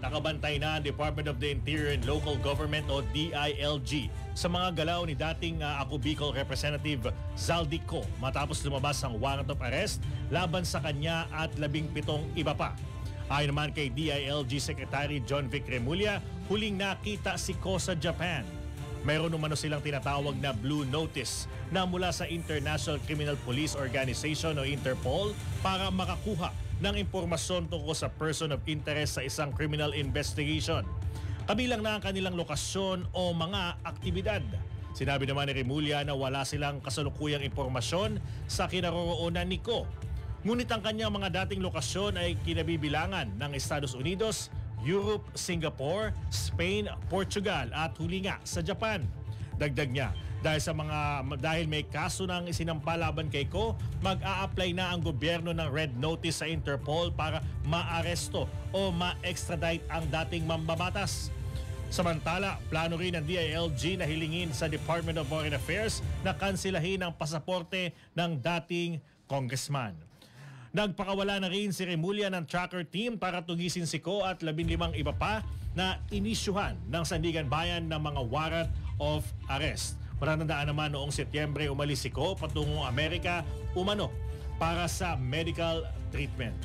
nakabantay na ang Department of the Interior and Local Government o DILG sa mga galaw ni dating Ako Bicol Representative Zaldico matapos lumabas ang warrant of arrest laban sa kanya at 17 iba pa. Ayon naman kay DILG Secretary John Vic Remulla, huling nakita si Ko sa Japan. Mayroon umano silang tinatawag na Blue Notice na mula sa International Criminal Police Organization o Interpol para makakuha ng impormasyon tungkol sa person of interest sa isang criminal investigation. Kabilang na ang kanilang lokasyon o mga aktibidad. Sinabi naman ni Remulla na wala silang kasalukuyang impormasyon sa kinaroroonan ni Ko. Ngunit ang kanyang mga dating lokasyon ay kinabibilangan ng Estados Unidos, Europe, Singapore, Spain, Portugal at huli nga sa Japan. Dagdag niya, dahil may kaso ng isinampa laban kay Ko, mag-a-apply na ang gobyerno ng Red Notice sa Interpol para maaresto o ma-extradite ang dating mambabatas. Samantala, plano rin ng DILG na hilingin sa Department of Foreign Affairs na kansilahin ang pasaporte ng dating congressman. Nagpakawala na rin si Remulla ng tracker team para tugisin si Ko at 15 iba pa na inisyuhan ng Sandigan Bayan ng mga warrant of arrest. Matatandaan naman noong Setyembre umalis si Ko patungong Amerika umano para sa medical treatment.